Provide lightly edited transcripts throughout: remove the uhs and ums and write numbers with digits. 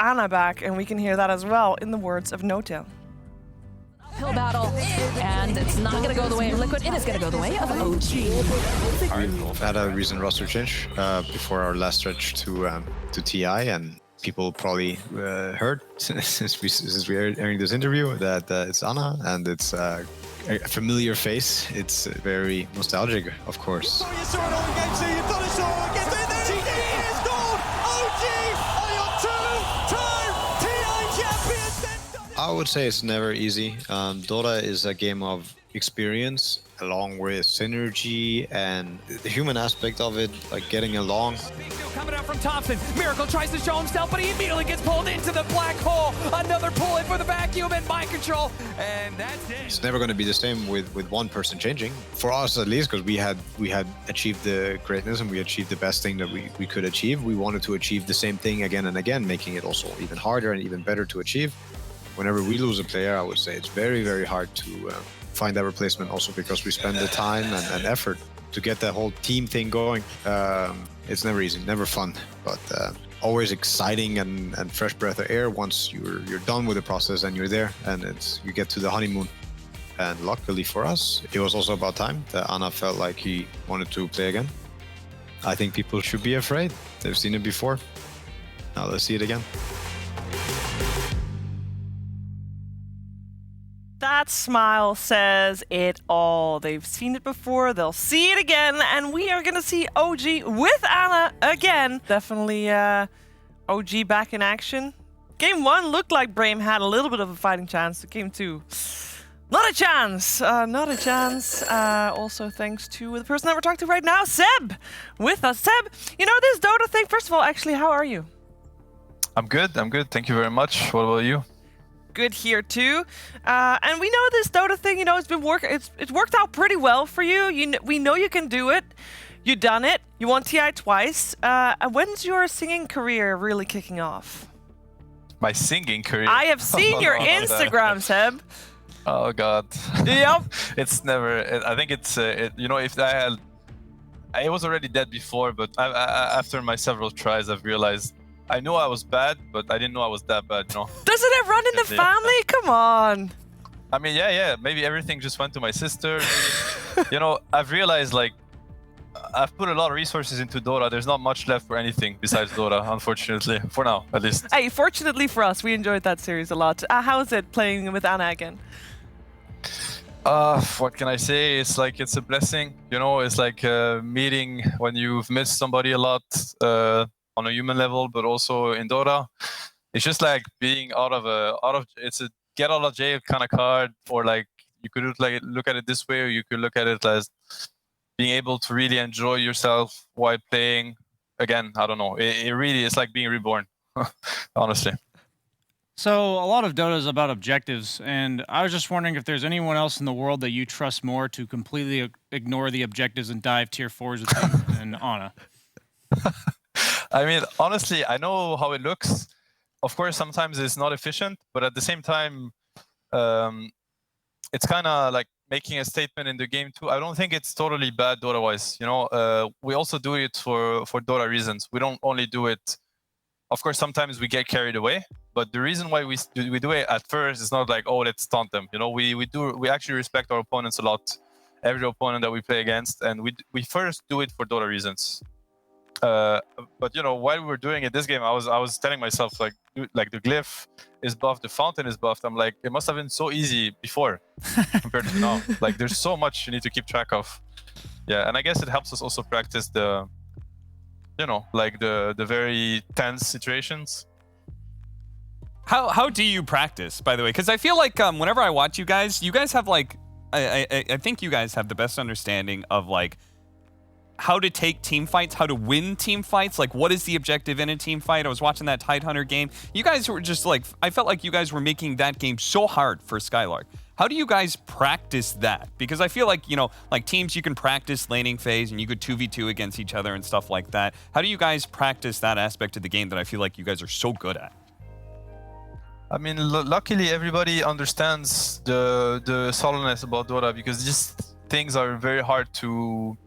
Ana back, and we can hear that as well in the words of No-Tail. Uphill battle, and it's not going to go the way of Liquid. It is going to go the way of OG. We've had a recent roster change before our last stretch to TI, and people probably heard since we are airing this interview that it's Ana, and it's a familiar face. It's very nostalgic, of course. I would say it's never easy. Dota is a game of experience along with synergy and the human aspect of it, like getting along. Coming out from Thompson, Miracle tries to show himself, but he immediately gets pulled into the black hole. Another pull in for the vacuum and mind control, and that's it. It's never going to be the same with one person changing. For us, at least, because we had achieved the greatness and we achieved the best thing that we could achieve. We wanted to achieve the same thing again and again, making it also even harder and even better to achieve. Whenever we lose a player, I would say it's very, very hard to find that replacement, also because we spend the time and effort to get that whole team thing going. It's never easy, never fun, but always exciting and fresh breath of air once you're done with the process and you're there, and you get to the honeymoon. And luckily for us, it was also about time that Ana felt like he wanted to play again. I think people should be afraid. They've seen it before. Now let's see it again. That smile says it all. They've seen it before, they'll see it again, and we are going to see OG with Ana again. Definitely OG back in action. Game 1 looked like Brame had a little bit of a fighting chance. Game 2, not a chance. Not a chance. Also thanks to the person that we're talking to right now, Seb, with us. Seb, you know this Dota thing. First of all, actually, how are you? I'm good. Thank you very much. What about you? Good here too, and we know this Dota thing. You know, it's worked out pretty well for you. We know you can do it. You done it. You won TI twice. When's your singing career really kicking off? My singing career. I have seen your Instagram, Seb. Oh God. Yep. It's never. I think it's. You know, if I had, I was already dead before, but after my several tries, I've realized. I knew I was bad, but I didn't know I was that bad, you know? Doesn't it run in the family? Come on. I mean, yeah. Maybe everything just went to my sister. You know, I've realized, like, I've put a lot of resources into Dota. There's not much left for anything besides Dota, unfortunately. For now, at least. Hey, fortunately for us, we enjoyed that series a lot. How is it playing with Ana again? What can I say? It's like, it's a blessing. You know, it's like meeting when you've missed somebody a lot. On a human level, but also in Dota, it's just like being it's a get out of jail kind of card, or like you could look at it this way, or you could look at it as being able to really enjoy yourself while playing again. I don't know. It really is like being reborn, honestly. So a lot of Dota is about objectives, and I was just wondering if there's anyone else in the world that you trust more to completely ignore the objectives and dive tier 4s with you than Ana. I mean, honestly, I know how it looks. Of course, sometimes it's not efficient, but at the same time, it's kind of like making a statement in the game too. I don't think it's totally bad Dota-wise. You know, we also do it for Dota reasons. We don't only do it. Of course, sometimes we get carried away, but the reason why we do it at first is not like, oh, let's taunt them. You know, we actually respect our opponents a lot, every opponent that we play against, and we first do it for Dota reasons. But you know, while we were doing it this game, I was telling myself like the glyph is buffed, the fountain is buffed. I'm like, it must have been so easy before compared to now. Like, there's so much you need to keep track of. Yeah, and I guess it helps us also practice the, you know, like the very tense situations. How do you practice, by the way? Because I feel like whenever I watch you guys have like I think you guys have the best understanding of like how to take team fights, how to win team fights, like what is the objective in a team fight. I was watching that Tidehunter game. You guys were just like, I felt like you guys were making that game so hard for Skylark. How do you guys practice that? Because I feel like, you know, like teams, you can practice laning phase and you could 2v2 against each other and stuff like that. How do you guys practice that aspect of the game that I feel like you guys are so good at? I mean, luckily everybody understands the subtleness about Dota, because these things are very hard to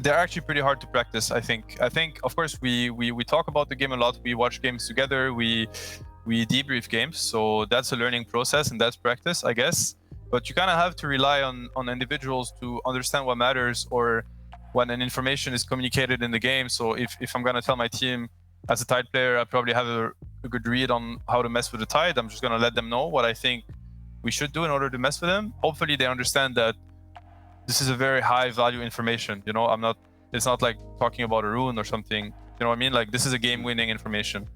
they're actually pretty hard to practice. I think, of course, we talk about the game a lot. We watch games together. We debrief games. So that's a learning process and that's practice, I guess. But you kind of have to rely on individuals to understand what matters or when an information is communicated in the game. So if I'm gonna tell my team as a Tide player, I probably have a good read on how to mess with the Tide. I'm just gonna let them know what I think we should do in order to mess with them. Hopefully they understand that this is a very high value information. You know, it's not like talking about a rune or something. You know what I mean? Like this is a game winning information.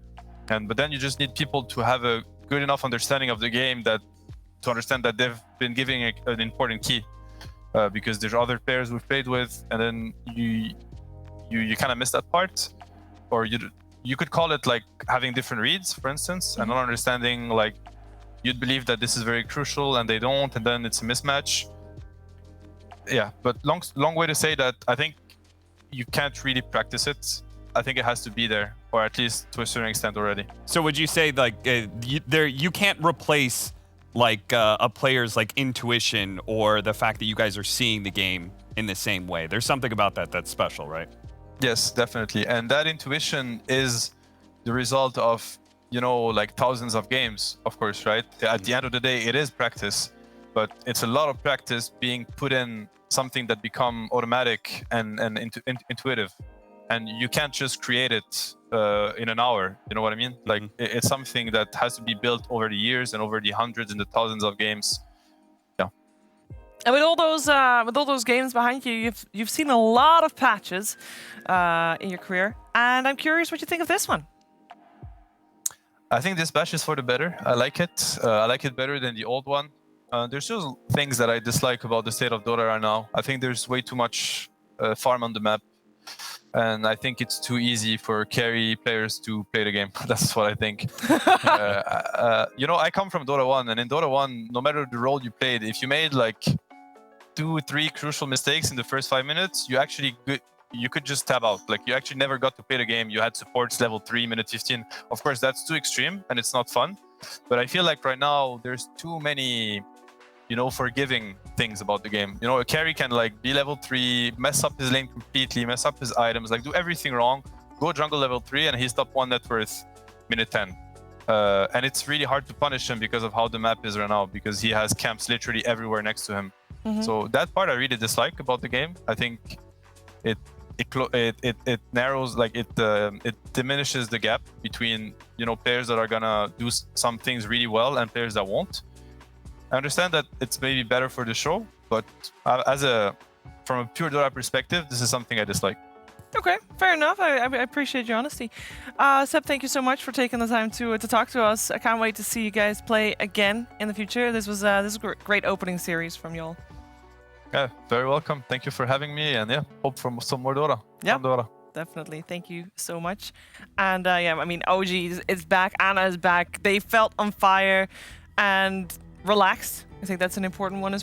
But then you just need people to have a good enough understanding of the game to understand that they've been giving an important key. Because there's other players we've played with, and then you kind of miss that part, or you could call it like having different reads, for instance, and not understanding like you'd believe that this is very crucial and they don't, and then it's a mismatch. Yeah, but long way to say that I think you can't really practice it. I think it has to be there, or at least to a certain extent already. So would you say like you can't replace like a player's like intuition or the fact that you guys are seeing the game in the same way? There's something about that that's special, right? Yes, definitely. And that intuition is the result of, you know, like thousands of games, of course, right? At the end of the day, it is practice, but it's a lot of practice being put in something that become automatic and intuitive. And you can't just create it in an hour. You know what I mean? Like it's something that has to be built over the years and over the hundreds and the thousands of games. Yeah. And with all those games behind you, you've seen a lot of patches in your career, and I'm curious what you think of this one. I think this patch is for the better. I like it. I like it better than the old one. There's just things that I dislike about the state of Dota right now. I think there's way too much farm on the map. And I think it's too easy for carry players to play the game. That's what I think. You know, I come from Dota 1, and in Dota 1, no matter the role you played, if you made like 2-3 crucial mistakes in the first 5 minutes, you could just tab out. Like you actually never got to play the game. You had supports level 3, minute 15. Of course, that's too extreme and it's not fun. But I feel like right now there's too many, you know, forgiving things about the game. You know, a carry can like be level 3, mess up his lane completely, mess up his items, like do everything wrong, go jungle level 3, and he's top 1 net worth minute 10. And it's really hard to punish him because of how the map is right now, because he has camps literally everywhere next to him. So that part I really dislike about the game. I think it narrows, like it diminishes the gap between, you know, players that are gonna do some things really well and players that won't. I understand that it's maybe better for the show, but from a pure Dota perspective, this is something I dislike. Okay, fair enough. I appreciate your honesty. Seb, thank you so much for taking the time to talk to us. I can't wait to see you guys play again in the future. This was a great opening series from y'all. Yeah, very welcome. Thank you for having me, and yeah, hope for some more Dota. Yeah, Dota. Definitely. Thank you so much. And yeah, I mean, OG is back. Anna is back. They felt on fire and relaxed. I think that's an important one as well.